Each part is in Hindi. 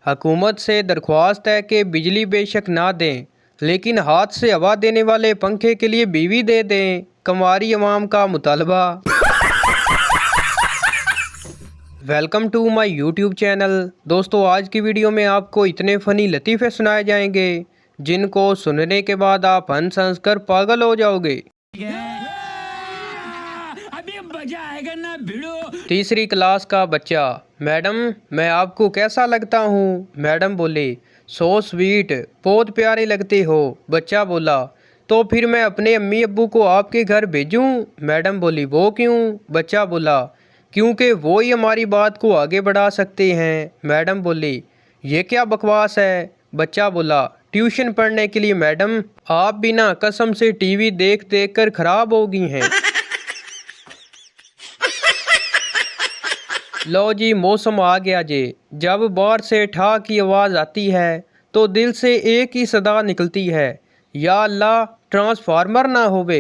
हुकूमत से दरख्वास्त है कि बिजली बेशक ना दें, लेकिन हाथ से हवा देने वाले पंखे के लिए बीवी दे दें। कंवारी अवाम का मुतालबा। Welcome to my YouTube channel. दोस्तों, आज की वीडियो में आपको इतने फ़नी लतीफ़े सुनाए जाएंगे जिनको सुनने के बाद आप हंस हंस कर पागल हो जाओगे। अभी मजा आएगा ना भिड़ो। तीसरी क्लास का बच्चा, मैडम मैं आपको कैसा लगता हूँ? मैडम बोले, सो स्वीट, बहुत प्यारे लगते हो। बच्चा बोला, तो फिर मैं अपने अम्मी अब्बू को आपके घर भेजूँ? मैडम बोली, वो क्यों? बच्चा बोला, क्योंकि वो ही हमारी बात को आगे बढ़ा सकते हैं। मैडम बोली, ये क्या बकवास है? बच्चा बोला, ट्यूशन पढ़ने के लिए मैडम, आप भी ना कसम से टीवी देख देख कर ख़राब हो गई हैं। लो जी, मौसम आ गया जी। जब बाहर से ठा की आवाज़ आती है तो दिल से एक ही सदा निकलती है, या अल्लाह ट्रांसफार्मर ना होवे।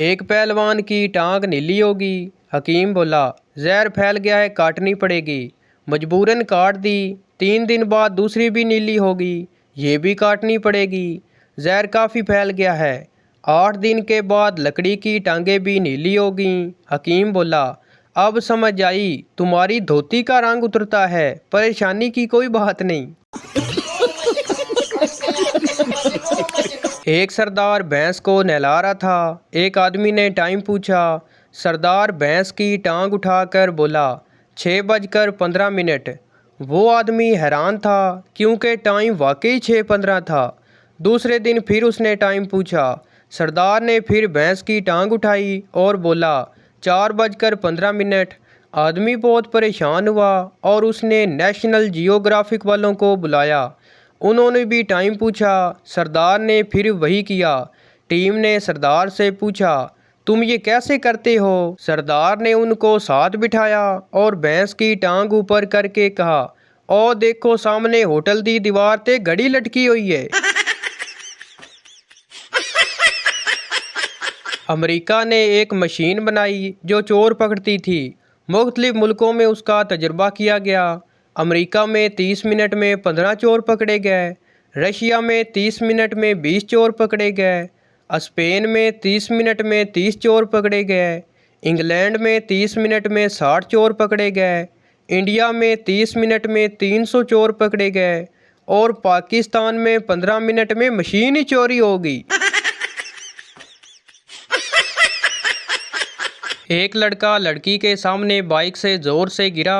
एक पहलवान की टांग नीली होगी। हकीम बोला, जहर फैल गया है, काटनी पड़ेगी। मजबूरन काट दी। 3 दिन बाद दूसरी भी नीली होगी, ये भी काटनी पड़ेगी। जहर काफ़ी फैल गया है। 8 दिन के बाद लकड़ी की टांगें भी नीली हो गईं। हकीम बोला, अब समझ आई, तुम्हारी धोती का रंग उतरता है, परेशानी की कोई बात नहीं। एक सरदार भैंस को नहला रहा था। एक आदमी ने टाइम पूछा। सरदार भैंस की टांग उठाकर बोला, 6:15। वो आदमी हैरान था क्योंकि टाइम वाकई 6:15 था। दूसरे दिन फिर उसने टाइम पूछा। सरदार ने फिर भैंस की टांग उठाई और बोला, 4:15। आदमी बहुत परेशान हुआ और उसने नेशनल जियोग्राफिक वालों को बुलाया। उन्होंने भी टाइम पूछा। सरदार ने फिर वही किया। टीम ने सरदार से पूछा, तुम ये कैसे करते हो? सरदार ने उनको साथ बिठाया और भैंस की टांग ऊपर करके कहा, ओ देखो सामने होटल दी दीवार ते घड़ी लटकी हुई है। अमेरिका ने एक मशीन बनाई जो चोर पकड़ती थी। मुख्तलिफ मुल्कों में उसका तजर्बा किया गया। अमेरिका में 30 मिनट में 15 चोर पकड़े गए। रशिया में 30 मिनट में 20 चोर पकड़े गए। स्पेन में 30 मिनट में 30 चोर पकड़े गए। इंग्लैंड में 30 मिनट में 60 चोर पकड़े गए। इंडिया में 30 मिनट में 300 चोर पकड़े गए। और पाकिस्तान में 15 मिनट में मशीन ही चोरी हो गई। एक लड़का लड़की के सामने बाइक से ज़ोर से गिरा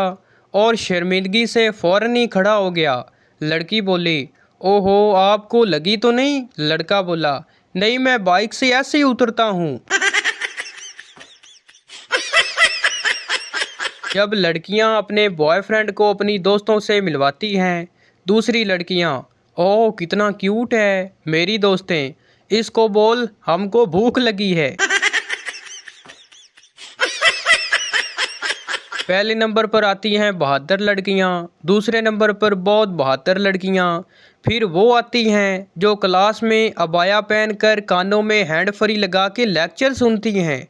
और शर्मिंदगी से फ़ौरन ही खड़ा हो गया। लड़की बोली, ओहो आपको लगी तो नहीं? लड़का बोला, नहीं, मैं बाइक से ऐसे ही उतरता हूँ। जब लड़कियाँ अपने बॉयफ्रेंड को अपनी दोस्तों से मिलवाती हैं, दूसरी लड़कियाँ, ओह कितना क्यूट है। मेरी दोस्तें, इसको बोल हमको भूख लगी है। पहले नंबर पर आती हैं बहादुर लड़कियाँ, दूसरे नंबर पर बहुत बहादुर लड़कियाँ, फिर वो आती हैं जो क्लास में अबाया पहनकर कानों में हैंड फ्री लगा के लेक्चर सुनती हैं।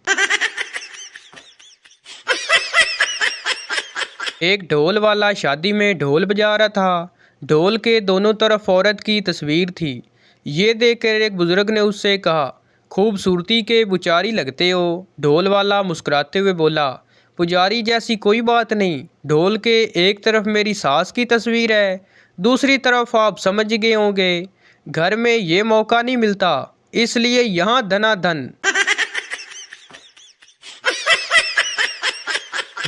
एक ढोल वाला शादी में ढोल बजा रहा था। ढोल के दोनों तरफ औरत की तस्वीर थी। ये देखकर एक बुजुर्ग ने उससे कहा, खूबसूरती के पुजारी लगते हो। ढोल वाला मुस्कुराते हुए बोला, पुजारी जैसी कोई बात नहीं। ढोल के एक तरफ मेरी सास की तस्वीर है, दूसरी तरफ आप समझ गए होंगे, घर में ये मौका नहीं मिलता, इसलिए यहाँ धनाधन।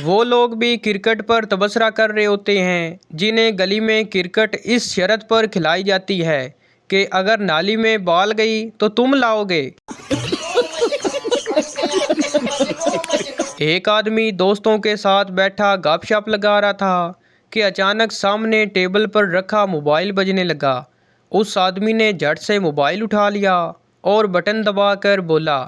वो लोग भी क्रिकेट पर तबसरा कर रहे होते हैं जिन्हें गली में क्रिकेट इस शर्त पर खिलाई जाती है कि अगर नाली में बॉल गई तो तुम लाओगे। एक आदमी दोस्तों के साथ बैठा गपशप लगा रहा था कि अचानक सामने टेबल पर रखा मोबाइल बजने लगा। उस आदमी ने झट से मोबाइल उठा लिया और बटन दबाकर बोला,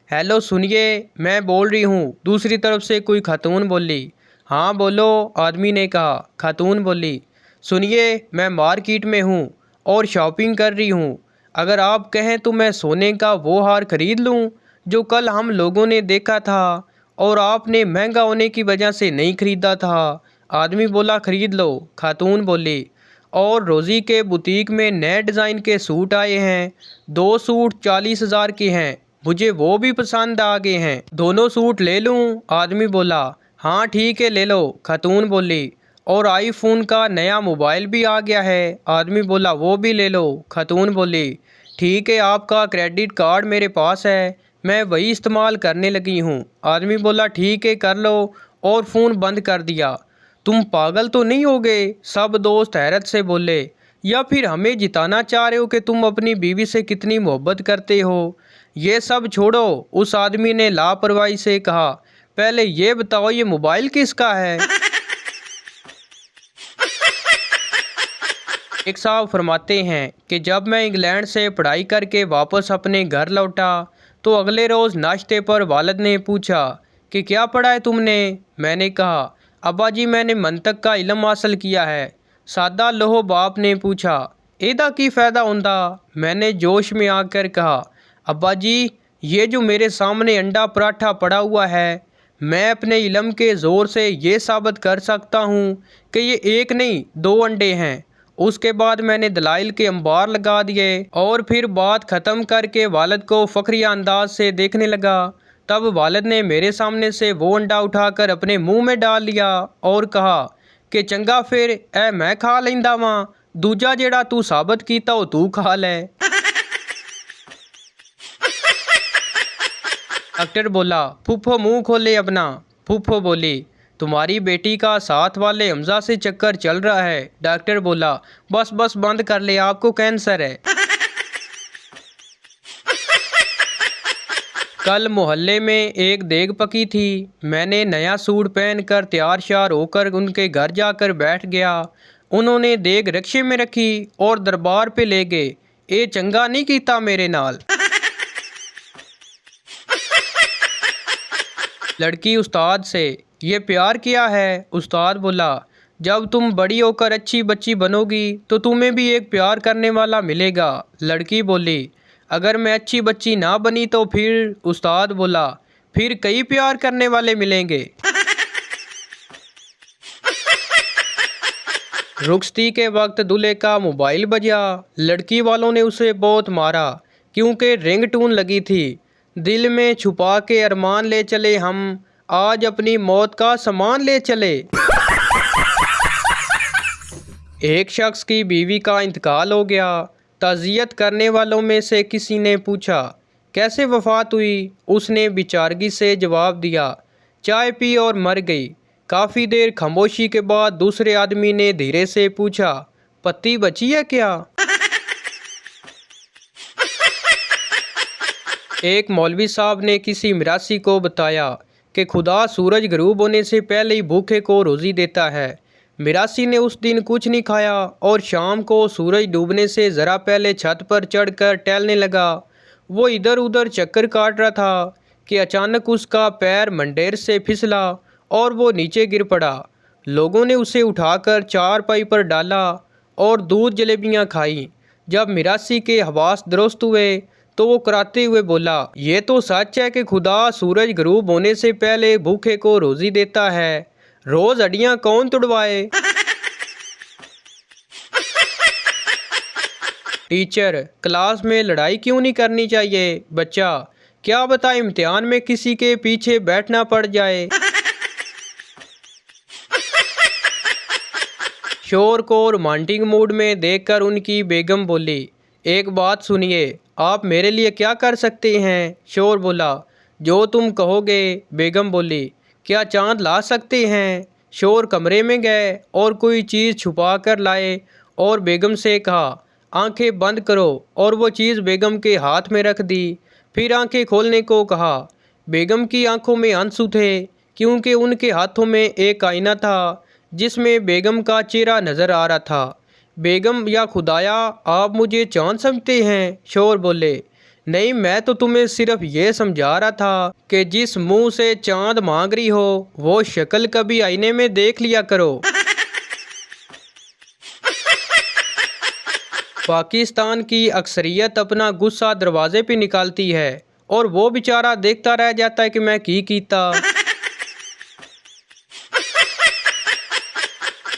हेलो सुनिए, मैं बोल रही हूँ। दूसरी तरफ से कोई खातून बोली। हाँ बोलो, आदमी ने कहा। खातून बोली, सुनिए, मैं मार्केट में हूँ और शॉपिंग कर रही हूँ। अगर आप कहें तो मैं सोने का वो हार खरीद लूँ जो कल हम लोगों ने देखा था और आपने महंगा होने की वजह से नहीं खरीदा था। आदमी बोला खरीद लो। खातून बोली और रोज़ी के बुटीक में नए डिज़ाइन के सूट आए हैं, 2 सूट 40,000 के हैं, मुझे वो भी पसंद आ गए हैं, दोनों सूट ले लूँ? आदमी बोला हाँ ठीक है ले लो। खातून बोली और आईफोन का नया मोबाइल भी आ गया है। आदमी बोला वो भी ले लो। खातून बोली ठीक है आपका क्रेडिट कार्ड मेरे पास है, मैं वही इस्तेमाल करने लगी हूँ। आदमी बोला ठीक है कर लो और फ़ोन बंद कर दिया। तुम पागल तो नहीं हो गए? सब दोस्त हैरत से बोले। या फिर हमें जिताना चाह रहे हो कि तुम अपनी बीवी से कितनी मोहब्बत करते हो? ये सब छोड़ो, उस आदमी ने लापरवाही से कहा, पहले ये बताओ ये मोबाइल किसका है? एक साहब फरमाते हैं कि जब मैं इंग्लैंड से पढ़ाई करके वापस अपने घर लौटा तो अगले रोज़ नाश्ते पर वालिद ने पूछा कि क्या पढ़ा है तुमने? मैंने कहा अब्बा जी मैंने मंतक का इल्म हासिल किया है। सादा लोहो बाप ने पूछा एदा की फ़ायदा हुंदा? मैंने जोश में आकर कहा अब्बा जी ये जो मेरे सामने अंडा पराठा पड़ा हुआ है, मैं अपने इल्म के ज़ोर से ये साबित कर सकता हूँ कि ये एक नहीं 2 अंडे हैं। उसके बाद मैंने दलाइल के अंबार लगा दिए और फिर बात ख़त्म करके वालिद को फ़ख्रिया अंदाज से देखने लगा। तब वालिद ने मेरे सामने से वो अंडा उठाकर अपने मुंह में डाल लिया और कहा कि चंगा फिर ए मैं खा लेंदा वां, दूजा जेड़ा तू साबित कीता वो तू खा ले। डॉक्टर बोला फूफो मुंह खोले अपना। फूफो बोली तुम्हारी बेटी का साथ वाले हमजा से चक्कर चल रहा है। डॉक्टर बोला बस बस बंद कर ले, आपको कैंसर है। कल मोहल्ले में एक देग पकी थी, मैंने नया सूट पहनकर तैयार श्यार होकर उनके घर जाकर बैठ गया। उन्होंने देग रिक्शे में रखी और दरबार पे ले गए। ए चंगा नहीं कीता मेरे नाल। लड़की उस्ताद से ये प्यार किया है? उस्ताद बोला जब तुम बड़ी होकर अच्छी बच्ची बनोगी तो तुम्हें भी एक प्यार करने वाला मिलेगा। लड़की बोली अगर मैं अच्छी बच्ची ना बनी तो फिर? उस्ताद बोला फिर कई प्यार करने वाले मिलेंगे। रुखसती के वक्त दूल्हे का मोबाइल बजा। लड़की वालों ने उसे बहुत मारा क्योंकि रिंगटोन लगी थी। दिल में छुपा के अरमान ले चले हम, आज अपनी मौत का सामान ले चले। एक शख्स की बीवी का इंतकाल हो गया। ताज़ियत करने वालों में से किसी ने पूछा कैसे वफ़ात हुई? उसने बेचारगी से जवाब दिया चाय पी और मर गई। काफ़ी देर खामोशी के बाद दूसरे आदमी ने धीरे से पूछा पत्ती बची है क्या? एक मौलवी साहब ने किसी मिरासी को बताया कि खुदा सूरज गरूब होने से पहले ही भूखे को रोज़ी देता है। मिरासी ने उस दिन कुछ नहीं खाया और शाम को सूरज डूबने से ज़रा पहले छत पर चढ़कर टहलने लगा। वो इधर उधर चक्कर काट रहा था कि अचानक उसका पैर मंडेर से फिसला और वो नीचे गिर पड़ा। लोगों ने उसे उठाकर चारपाई पर डाला और दूध जलेबियाँ खाई। जब मिरासी के हवास दुरुस्त हुए तो वो कराते हुए बोला ये तो सच है कि खुदा सूरज गरूब होने से पहले भूखे को रोज़ी देता है, रोज़ हड्डियाँ कौन तुड़वाए? टीचर क्लास में लड़ाई क्यों नहीं करनी चाहिए? बच्चा क्या बता इम्तिहान में किसी के पीछे बैठना पड़ जाए। शोर को रोमांटिक मूड में देखकर उनकी बेगम बोली एक बात सुनिए, आप मेरे लिए क्या कर सकते हैं? शोर बोला जो तुम कहोगे। बेगम बोली क्या चांद ला सकते हैं? शोर कमरे में गए और कोई चीज़ छुपा कर लाए और बेगम से कहा आंखें बंद करो और वो चीज़ बेगम के हाथ में रख दी। फिर आंखें खोलने को कहा। बेगम की आंखों में आंसू थे क्योंकि उनके हाथों में एक आईना था जिसमें बेगम का चेहरा नज़र आ रहा था। बेगम या खुदाया आप मुझे चांद समझते हैं? शोर बोले नहीं, मैं तो तुम्हें सिर्फ ये समझा रहा था कि जिस मुंह से चांद मांग रही हो वो शक्ल कभी आईने में देख लिया करो। पाकिस्तान की अक्सरियत अपना गुस्सा दरवाजे पे निकालती है और वो बेचारा देखता रह जाता है कि मैं की कीता।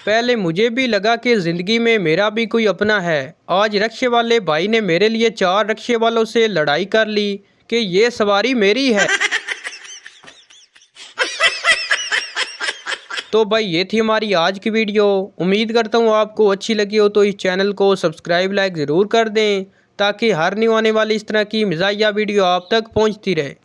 पहले मुझे भी लगा कि ज़िंदगी में मेरा भी कोई अपना है। आज रक्शे वाले भाई ने मेरे लिए 4 रक्शे वालों से लड़ाई कर ली कि ये सवारी मेरी है। तो भाई ये थी हमारी आज की वीडियो। उम्मीद करता हूँ आपको अच्छी लगी हो, तो इस चैनल को सब्सक्राइब लाइक ज़रूर कर दें ताकि हर न्यू आने वाली इस तरह की मज़ाहिया वीडियो आप तक पहुँचती रहे।